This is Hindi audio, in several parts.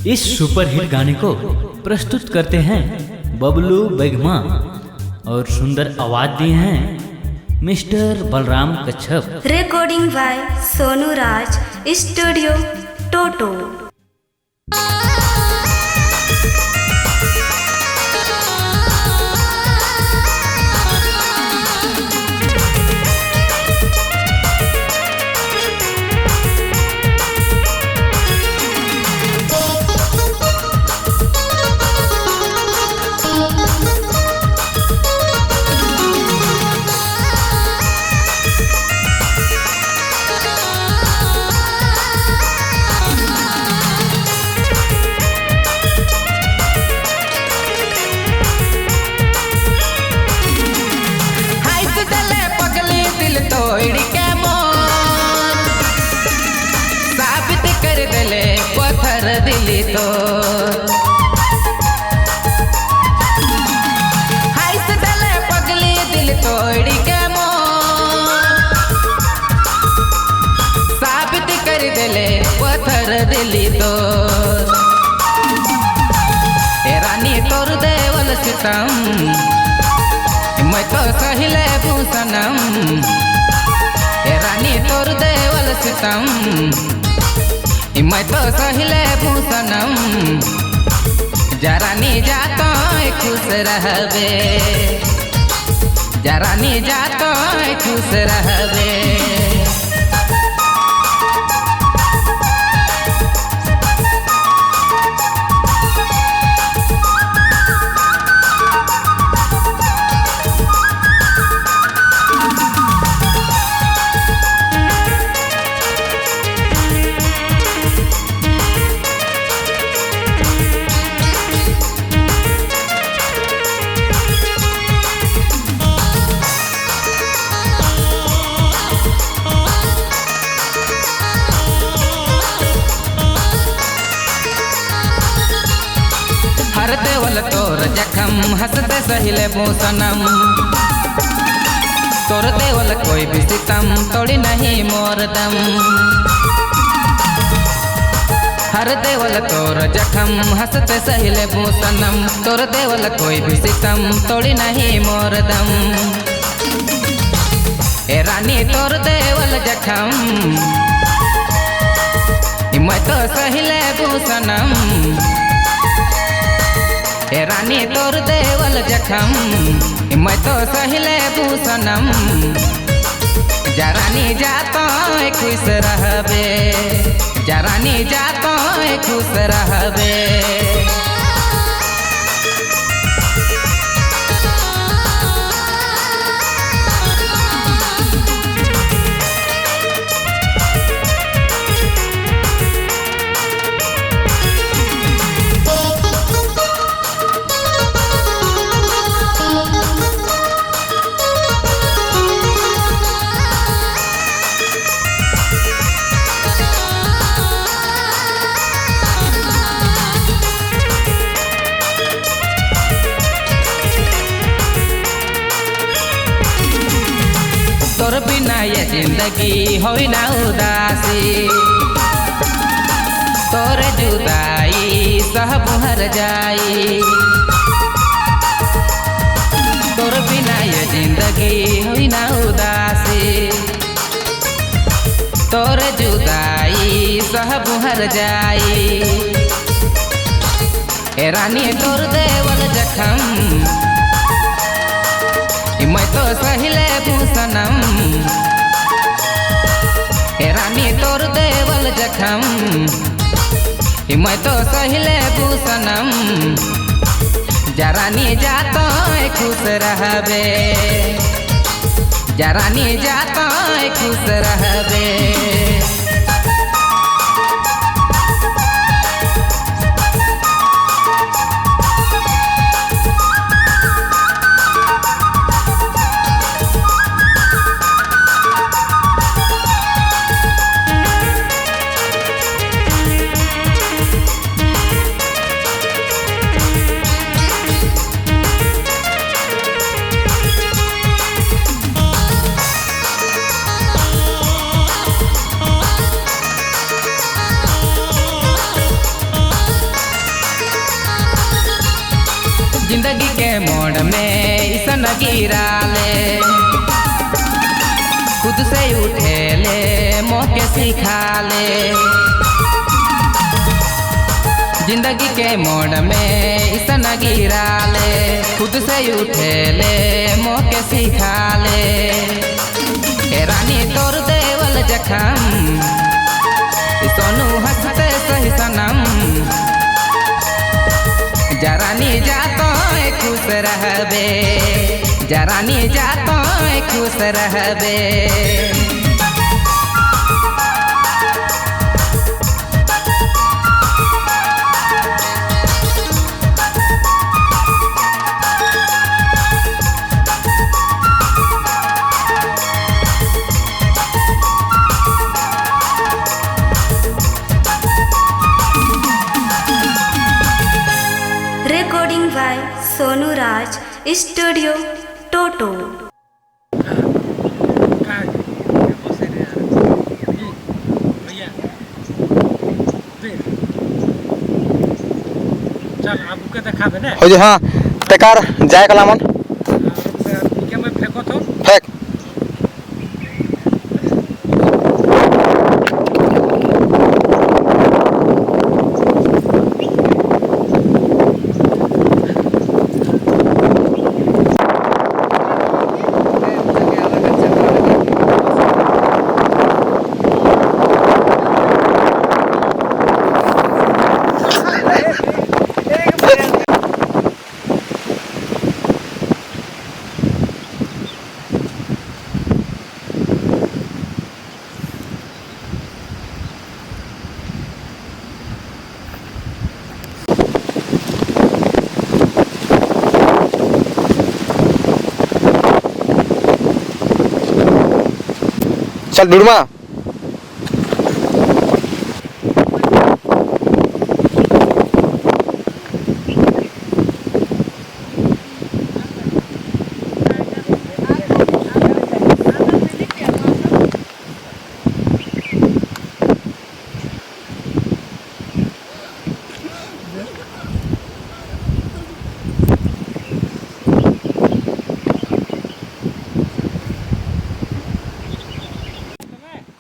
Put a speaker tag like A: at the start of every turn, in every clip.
A: इस सुपरहिट गाने को प्रस्तुत करते हैं बबलू बेगमा और सुंदर आवाज दिए हैं mister Balram Kachhap.
B: Recording by Sonu Raj studio टोटो।
C: दिली तो हाइस दले पगली दिल तोड़ी के साबित कर दिले पत्थर दिली तो रानी तोर देवल सितम मैं तो सहिले भूषणम रानी तोर देवल सितम मैं तो सहिले भूषणम जरा नी जातो खुश रहबे जरा नी जातो खुश रहबे। हर देवल तोर जखम हंसते सहिले भूषणम तोर देवल कोई भी सितम तोड़ी नहीं मोर दम। हर देवल तोर जखम हंसते सहिले भूषणम तोर देवल कोई भी सितम तोड़ी नहीं मोर दम। ए रानी तोर देवल जखम मैं तो सहिले भूषणम ए रानी तोर देवल जखम मैं तो सहिले भूषणम जरानी जातो खुश रहबे जरानी जातो खुश रहबे। तोर बिना ये जिंदगी होई ना उदासी तोर जुदाई सब हर जाई तोर बिना ये जिंदगी होई ना उदासी तोर जुदाई सब हर जाई ए रानी तोर देवल जखम मैं तो सहिले भूषणम ए रानी तोर देवल जखम मैं तो सहिले भूषणम जरानी जातो खुश रहबे जरानी जातो खुश रहबे। गिराले खुद से उठेले मोके सिखाले जिंदगी के मोड़ में इतना गिराले खुद से उठेले मोके सिखाले ए रानी तोर देवल जखम सोनू हंसते सही सनम जरानी जातो खुश रहबे जरानी जातो खुश रहबे
B: Recording by Sonu Raj, Studio Toto.
D: चल अब के देखा बे ने
E: हो जी हाँ तेकार जाए कलामन
D: के मैं फेंको तो
E: फेंक चल डुडमा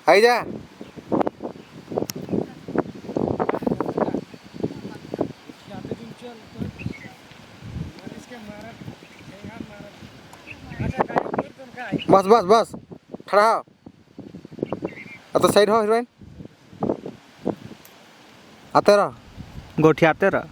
E: आई जा बस बस बस खड़ा हो अब तो साइड हो हीरोइन आते रहो
D: गोठी आते रह